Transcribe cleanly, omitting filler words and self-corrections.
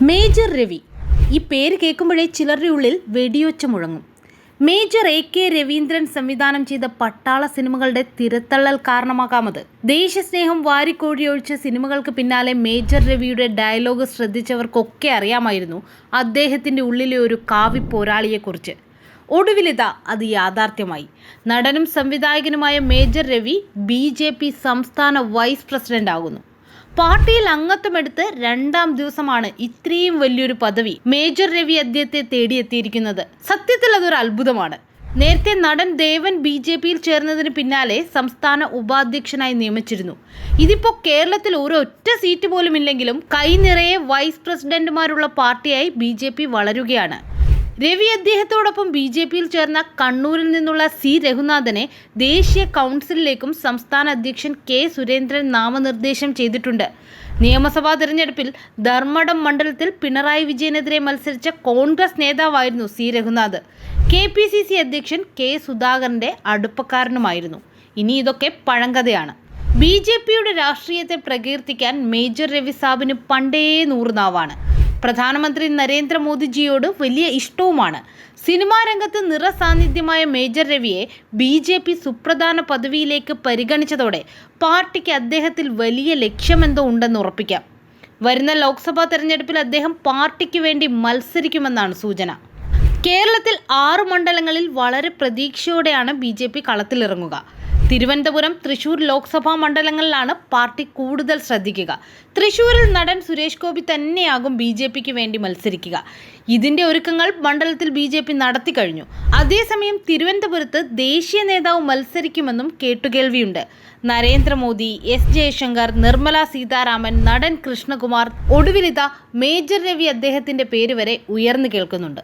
Major Ravi. ഈ പേര് കേൾക്കുമ്പോഴേ ചിലരുടെ ഉള്ളിൽ വെടിയൊച്ച മുഴങ്ങും. മേജർ AK രവീന്ദ്രൻ സംവിധാനം ചെയ്ത പട്ടാള സിനിമകളുടെ തിരത്തള്ളൽ കാരണമാകാമത്. ദേശസ്നേഹം വാരിക്കോഴിയൊഴിച്ച സിനിമകൾക്ക് പിന്നാലെ മേജർ രവിയുടെ ഡയലോഗ് ശ്രദ്ധിച്ചവർക്കൊക്കെ അറിയാമായിരുന്നു അദ്ദേഹത്തിൻ്റെ ഉള്ളിലെ ഒരു കാവ്യപോരാളിയെക്കുറിച്ച്. ഒടുവിലിതാ അത് യാഥാർത്ഥ്യമായി. നടനും സംവിധായകനുമായ മേജർ രവി BJP സംസ്ഥാന വൈസ് പ്രസിഡന്റ് ആകുന്നു. പാർട്ടിയിൽ അംഗത്വമെടുത്ത് 2ാം ദിവസമാണ് ഇത്രയും വലിയൊരു പദവി മേജർ രവി അദ്ദേഹത്തെ തേടിയെത്തിയിരിക്കുന്നത്. സത്യത്തിൽ അതൊരു അത്ഭുതമാണ്. നേരത്തെ നടൻ ദേവൻ BJPയിൽ ചേർന്നതിന് പിന്നാലെ സംസ്ഥാന ഉപാധ്യക്ഷനായി നിയമിച്ചിരുന്നു. ഇതിപ്പോൾ കേരളത്തിൽ ഒരൊറ്റ സീറ്റ് പോലും ഇല്ലെങ്കിലും കൈനിറയെ വൈസ് പ്രസിഡന്റുമാരുള്ള പാർട്ടിയായി BJP വളരുകയാണ്. രവി അദ്ദേഹത്തോടൊപ്പം BJPയിൽ ചേർന്ന കണ്ണൂരിൽ നിന്നുള്ള C രഘുനാഥനെ ദേശീയ കൗൺസിലിലേക്കും സംസ്ഥാന അധ്യക്ഷൻ K സുരേന്ദ്രൻ നാമനിർദ്ദേശം ചെയ്തിട്ടുണ്ട്. നിയമസഭാ തെരഞ്ഞെടുപ്പിൽ ധർമ്മടം മണ്ഡലത്തിൽ പിണറായി വിജയനെതിരെ മത്സരിച്ച കോൺഗ്രസ് നേതാവായിരുന്നു C രഘുനാഥ്. KPCC അധ്യക്ഷൻ K സുധാകരൻ്റെ അടുപ്പക്കാരനുമായിരുന്നു. ഇനി ഇതൊക്കെ പഴങ്കഥയാണ്. BJPയുടെ രാഷ്ട്രീയത്തെ പ്രകീർത്തിക്കാൻ മേജർ രവി സാബിന് പണ്ടേ 100 നാവാണ്. പ്രധാനമന്ത്രി നരേന്ദ്രമോദിജിയോട് വലിയ ഇഷ്ടവുമാണ്. സിനിമാ രംഗത്ത് നിറസാന്നിധ്യമായ മേജർ രവിയെ BJP സുപ്രധാന പദവിയിലേക്ക് പരിഗണിച്ചതോടെ പാർട്ടിക്ക് അദ്ദേഹത്തിൽ വലിയ ലക്ഷ്യമെന്തോ ഉണ്ടെന്ന് ഉറപ്പിക്കാം. വരുന്ന ലോക്സഭാ തെരഞ്ഞെടുപ്പിൽ അദ്ദേഹം പാർട്ടിക്ക് വേണ്ടി മത്സരിക്കുമെന്നാണ് സൂചന. കേരളത്തിൽ 6 മണ്ഡലങ്ങളിൽ വളരെ പ്രതീക്ഷയോടെയാണ് BJP കളത്തിലിറങ്ങുക. തിരുവനന്തപുരം, തൃശൂർ ലോക്സഭാ മണ്ഡലങ്ങളിലാണ് പാർട്ടി കൂടുതൽ ശ്രദ്ധിക്കുക. തൃശൂരിൽ നടൻ സുരേഷ് ഗോപി തന്നെയാകും BJPക്ക് വേണ്ടി മത്സരിക്കുക. ഇതിൻ്റെ ഒരുക്കങ്ങൾ മണ്ഡലത്തിൽ BJP നടത്തിക്കഴിഞ്ഞു. അതേസമയം തിരുവനന്തപുരത്ത് ദേശീയ നേതാവ് മത്സരിക്കുമെന്നും കേട്ടുകേൾവിയുണ്ട്. നരേന്ദ്രമോദി, S ജയശങ്കർ, നിർമ്മല സീതാരാമൻ, നടൻ കൃഷ്ണകുമാർ, ഒടുവിലിത മേജർ രവി അദ്ദേഹത്തിൻ്റെ പേര് വരെ ഉയർന്നു കേൾക്കുന്നുണ്ട്.